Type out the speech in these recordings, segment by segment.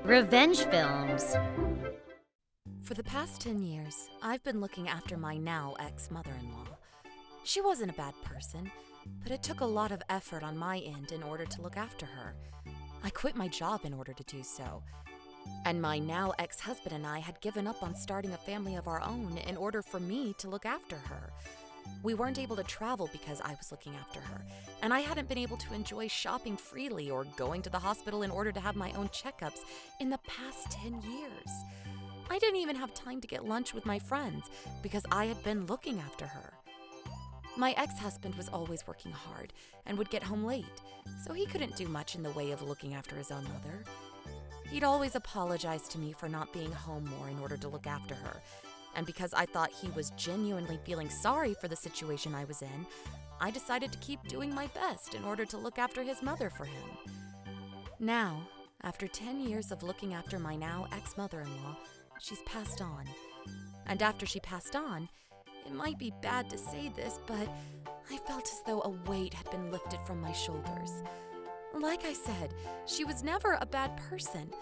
Revenge films. For the past 10 years, I've been looking after my now ex-mother-in-law. She wasn't a bad person, but it took a lot of effort on my end in order to look after her. I quit my job in order to do so. And my now ex-husband and I had given up on starting a family of our own in order for me to look after her. We weren't able to travel because I was looking after her, and I hadn't been able to enjoy shopping freely or going to the hospital in order to have my own checkups in the past 10 years. I didn't even have time to get lunch with my friends because I had been looking after her. My ex-husband was always working hard and would get home late, so he couldn't do much in the way of looking after his own mother. He'd always apologize to me for not being home more in order to look after her, and because I thought he was genuinely feeling sorry for the situation I was in, I decided to keep doing my best in order to look after his mother for him. Now, after 10 years of looking after my now ex-mother-in-law, she's passed on. And after she passed on, it might be bad to say this, but I felt as though a weight had been lifted from my shoulders. Like I said, she was never a bad person,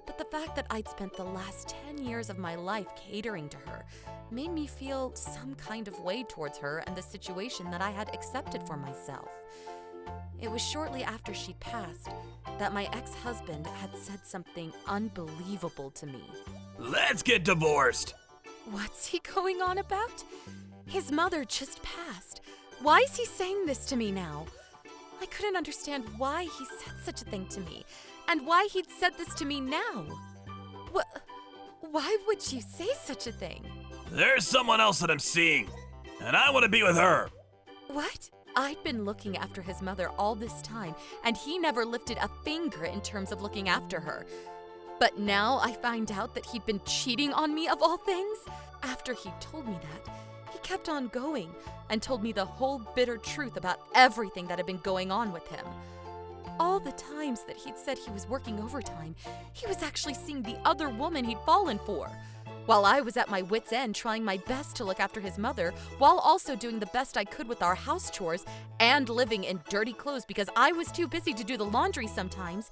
but the fact that I'd spent the last 10 years of my life catering to her made me feel some kind of way towards her and the situation that I had accepted for myself. It was shortly after she'd passed that my ex-husband had said something unbelievable to me. Let's get divorced! What's he going on about? His mother just passed. Why is he saying this to me now? I couldn't understand why he said such a thing to me, and why he'd said this to me now. Why would you say such a thing? There's someone else that I'm seeing, and I want to be with her. What? I'd been looking after his mother all this time, and he never lifted a finger in terms of looking after her. But now I find out that he'd been cheating on me of all things? After he told me that, he kept on going and told me the whole bitter truth about everything that had been going on with him. All the times that he'd said he was working overtime, he was actually seeing the other woman he'd fallen for. While I was at my wit's end trying my best to look after his mother, while also doing the best I could with our house chores and living in dirty clothes because I was too busy to do the laundry sometimes,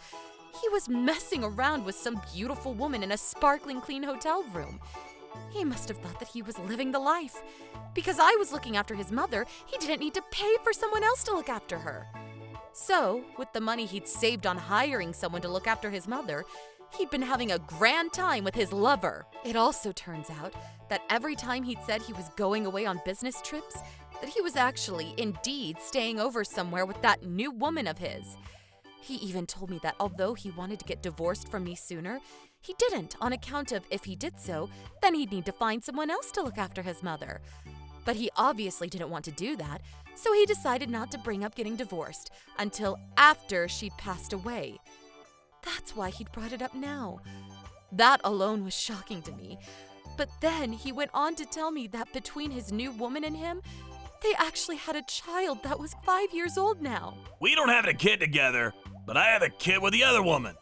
he was messing around with some beautiful woman in a sparkling clean hotel room. He must have thought that he was living the life. Because I was looking after his mother, he didn't need to pay for someone else to look after her. So, with the money he'd saved on hiring someone to look after his mother, he'd been having a grand time with his lover. It also turns out that every time he'd said he was going away on business trips, that he was actually, indeed, staying over somewhere with that new woman of his. He even told me that although he wanted to get divorced from me sooner, he didn't on account of if he did so, then he'd need to find someone else to look after his mother. But he obviously didn't want to do that, so he decided not to bring up getting divorced until after she'd passed away. That's why he'd brought it up now. That alone was shocking to me. But then he went on to tell me that between his new woman and him, they actually had a child that was 5 years old now. We don't have a kid together, but I have a kid with the other woman.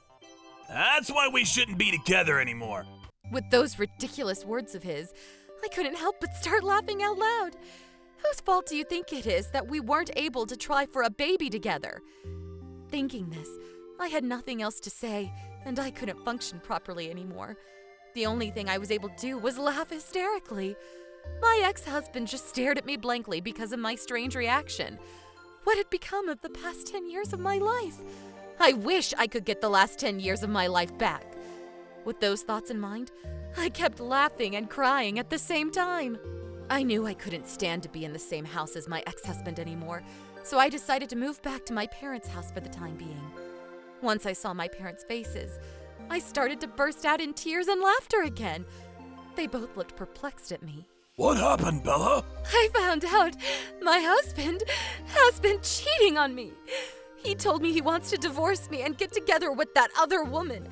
That's why we shouldn't be together anymore. With those ridiculous words of his, I couldn't help but start laughing out loud. Whose fault do you think it is that we weren't able to try for a baby together? Thinking this, I had nothing else to say, and I couldn't function properly anymore. The only thing I was able to do was laugh hysterically. My ex-husband just stared at me blankly because of my strange reaction. What had become of the past 10 years of my life? I wish I could get the last 10 years of my life back. With those thoughts in mind, I kept laughing and crying at the same time. I knew I couldn't stand to be in the same house as my ex-husband anymore, so I decided to move back to my parents' house for the time being. Once I saw my parents' faces, I started to burst out in tears and laughter again. They both looked perplexed at me. What happened, Bella? I found out my husband has been cheating on me. He told me he wants to divorce me and get together with that other woman.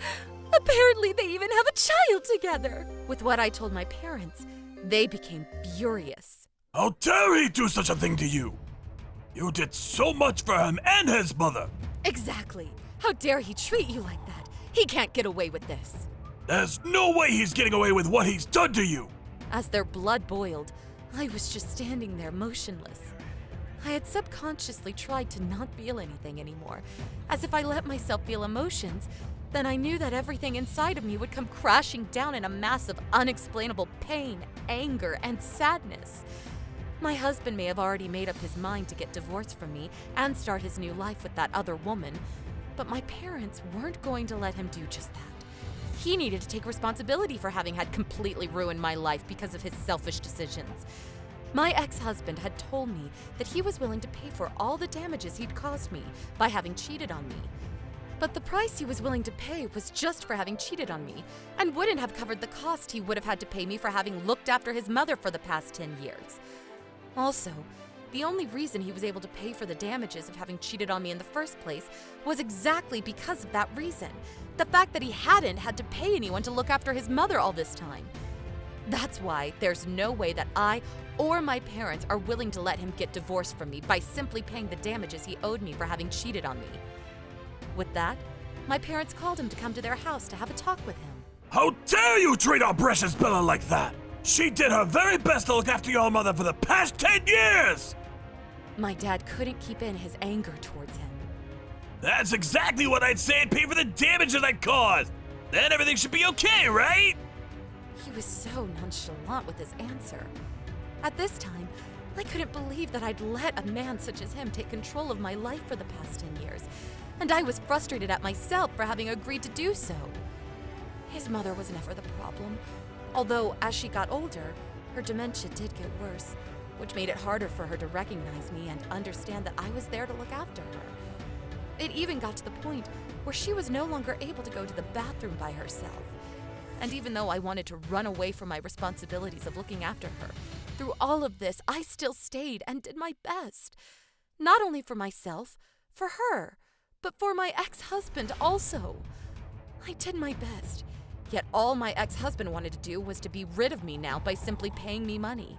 Apparently, they even have a child together. With what I told my parents, they became furious. How dare he do such a thing to you? You did so much for him and his mother. Exactly. How dare he treat you like that? He can't get away with this. There's no way he's getting away with what he's done to you. As their blood boiled, I was just standing there motionless. I had subconsciously tried to not feel anything anymore, as if I let myself feel emotions, then I knew that everything inside of me would come crashing down in a mass of unexplainable pain, anger, and sadness. My husband may have already made up his mind to get divorced from me and start his new life with that other woman, but my parents weren't going to let him do just that. He needed to take responsibility for having had completely ruined my life because of his selfish decisions. My ex-husband had told me that he was willing to pay for all the damages he'd caused me by having cheated on me. But the price he was willing to pay was just for having cheated on me, and wouldn't have covered the cost he would have had to pay me for having looked after his mother for the past 10 years. Also, the only reason he was able to pay for the damages of having cheated on me in the first place was exactly because of that reason. The fact that he hadn't had to pay anyone to look after his mother all this time. That's why there's no way that I or my parents are willing to let him get divorced from me by simply paying the damages he owed me for having cheated on me. With that, my parents called him to come to their house to have a talk with him. How dare you treat our precious Bella like that? She did her very best to look after your mother for the past 10 years! My dad couldn't keep in his anger towards him. That's exactly what I'd say and pay for the damages I caused! Then everything should be okay, right? He was so nonchalant with his answer. At this time, I couldn't believe that I'd let a man such as him take control of my life for the past 10 years, and I was frustrated at myself for having agreed to do so. His mother was never the problem, although as she got older, her dementia did get worse, which made it harder for her to recognize me and understand that I was there to look after her. It even got to the point where she was no longer able to go to the bathroom by herself. And even though I wanted to run away from my responsibilities of looking after her, through all of this, I still stayed and did my best. Not only for myself, for her, but for my ex-husband also. I did my best, yet all my ex-husband wanted to do was to be rid of me now by simply paying me money.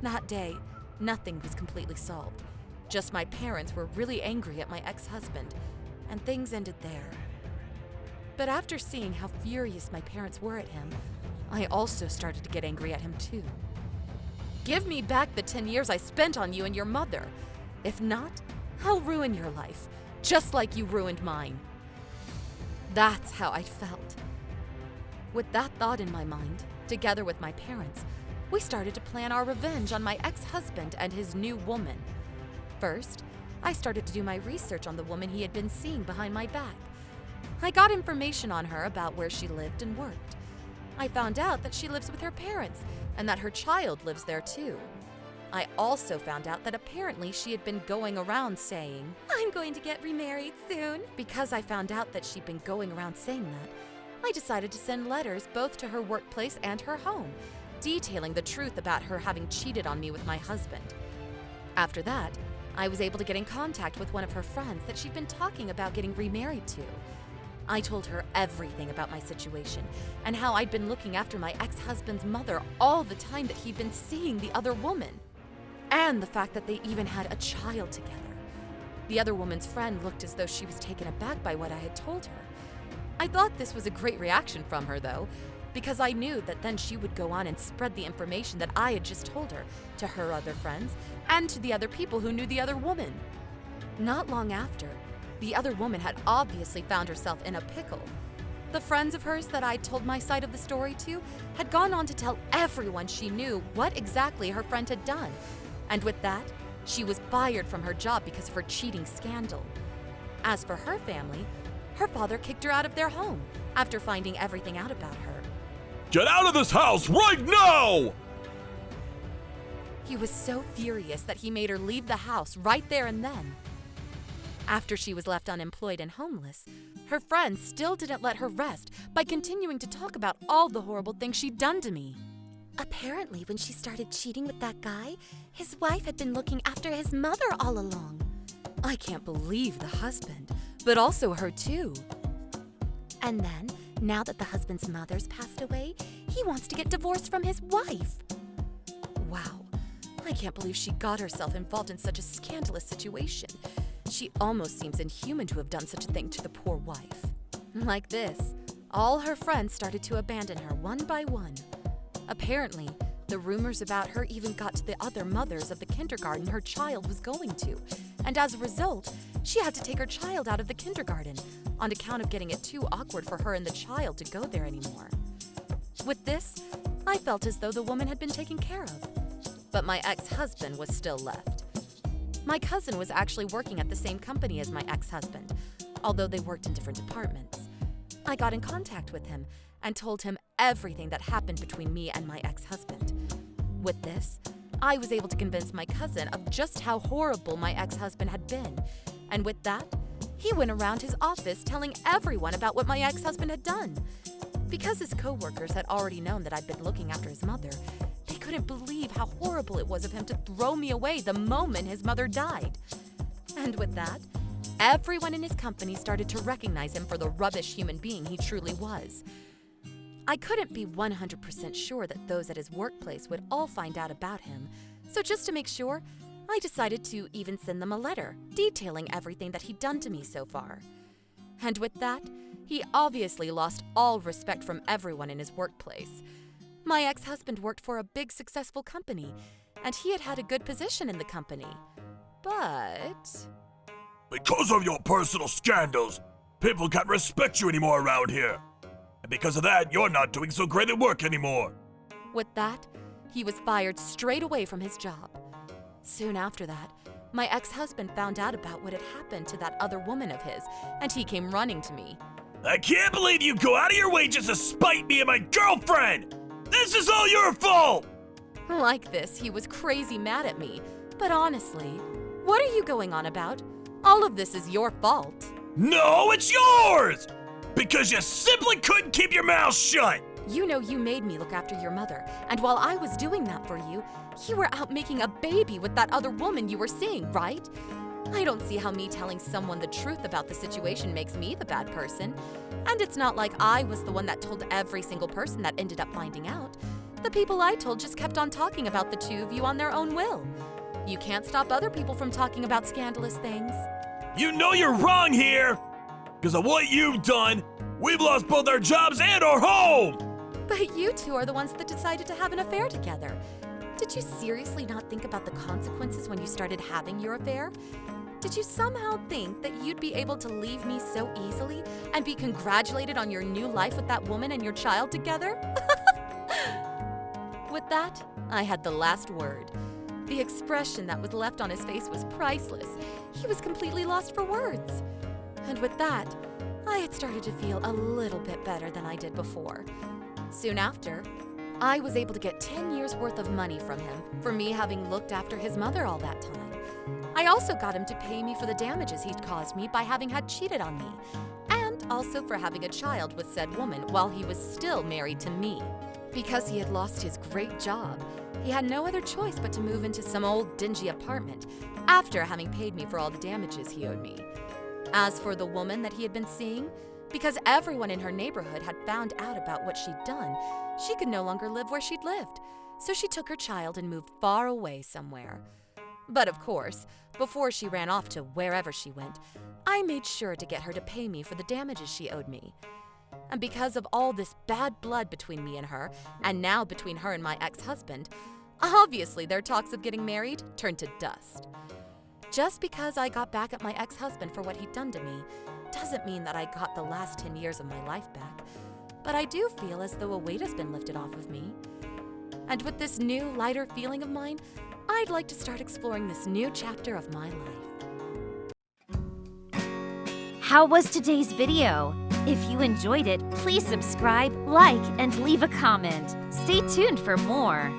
That day, nothing was completely solved. Just my parents were really angry at my ex-husband, and things ended there. But after seeing how furious my parents were at him, I also started to get angry at him too. Give me back the 10 years I spent on you and your mother. If not, I'll ruin your life, just like you ruined mine. That's how I felt. With that thought in my mind, together with my parents, we started to plan our revenge on my ex-husband and his new woman. First, I started to do my research on the woman he had been seeing behind my back. I got information on her about where she lived and worked. I found out that she lives with her parents and that her child lives there too. I also found out that apparently she had been going around saying, "I'm going to get remarried soon." Because I found out that she'd been going around saying that, I decided to send letters both to her workplace and her home, detailing the truth about her having cheated on me with my husband. After that, I was able to get in contact with one of her friends that she'd been talking about getting remarried to. I told her everything about my situation and how I'd been looking after my ex-husband's mother all the time that he'd been seeing the other woman, and the fact that they even had a child together. The other woman's friend looked as though she was taken aback by what I had told her. I thought this was a great reaction from her, though, because I knew that then she would go on and spread the information that I had just told her to her other friends and to the other people who knew the other woman. Not long after, the other woman had obviously found herself in a pickle. The friends of hers that I'd told my side of the story to had gone on to tell everyone she knew what exactly her friend had done, and with that, she was fired from her job because of her cheating scandal. As for her family, her father kicked her out of their home after finding everything out about her. Get out of this house right now! He was so furious that he made her leave the house right there and then. After she was left unemployed and homeless, her friends still didn't let her rest by continuing to talk about all the horrible things she'd done to me. Apparently, when she started cheating with that guy, his wife had been looking after his mother all along. I can't believe the husband, but also her too. And then, now that the husband's mother's passed away, he wants to get divorced from his wife. Wow, I can't believe she got herself involved in such a scandalous situation. She almost seems inhuman to have done such a thing to the poor wife. Like this, all her friends started to abandon her one by one. Apparently, The rumors about her even got to the other mothers of the kindergarten her child was going to, and as a result, she had to take her child out of the kindergarten on account of getting it too awkward for her and the child to go there anymore. With this, I felt as though the woman had been taken care of, but my ex-husband was still left. My cousin was actually working at the same company as my ex-husband, although they worked in different departments. I got in contact with him and told him everything that happened between me and my ex-husband. With this, I was able to convince my cousin of just how horrible my ex-husband had been, and with that, he went around his office telling everyone about what my ex-husband had done. Because his co-workers had already known that I'd been looking after his mother, they couldn't believe how horrible it was of him to throw me away the moment his mother died. And with that, everyone in his company started to recognize him for the rubbish human being he truly was. I couldn't be 100% sure that those at his workplace would all find out about him, so just to make sure, I decided to even send them a letter detailing everything that he'd done to me so far. And with that, he obviously lost all respect from everyone in his workplace. My ex-husband worked for a big successful company, and he had had a good position in the company. But Because of your personal scandals, people can't respect you anymore around here. And because of that, you're not doing so great at work anymore. with that, he was fired straight away from his job. Soon after that, my ex-husband found out about what had happened to that other woman of his, and he came running to me. I can't believe you go out of your way just to spite me and my girlfriend! This is all your fault! Like this, he was crazy mad at me. But honestly, what are you going on about? All of this is your fault. No, it's yours! Because you simply couldn't keep your mouth shut! You know you made me look after your mother, and while I was doing that for you, you were out making a baby with that other woman you were seeing, right? I don't see how me telling someone the truth about the situation makes me the bad person. And it's not like I was the one that told every single person that ended up finding out. The people I told just kept on talking about the two of you on their own will. You can't stop other people from talking about scandalous things. You know you're wrong here! Because of what you've done, we've lost both our jobs and our home! But you two are the ones that decided to have an affair together. Did you seriously not think about the consequences when you started having your affair? Did you somehow think that you'd be able to leave me so easily and be congratulated on your new life with that woman and your child together? With that, I had the last word. The expression that was left on his face was priceless. He was completely lost for words. And with that, I had started to feel a little bit better than I did before. Soon after, I was able to get 10 years worth of money from him for me having looked after his mother all that time. I also got him to pay me for the damages he'd caused me by having had cheated on me, and also for having a child with said woman while he was still married to me. Because he had lost his great job, he had no other choice but to move into some old dingy apartment after having paid me for all the damages he owed me. As for the woman that he had been seeing, because everyone in her neighborhood had found out about what she'd done, she could no longer live where she'd lived, so she took her child and moved far away somewhere. But of course, before she ran off to wherever she went, I made sure to get her to pay me for the damages she owed me. And because of all this bad blood between me and her, and now between her and my ex-husband, obviously their talks of getting married turned to dust. Just because I got back at my ex-husband for what he'd done to me doesn't mean that I got the last 10 years of my life back, but I do feel as though a weight has been lifted off of me. And with this new, lighter feeling of mine, I'd like to start exploring this new chapter of my life. How was today's video? If you enjoyed it, please subscribe, like, and leave a comment. Stay tuned for more.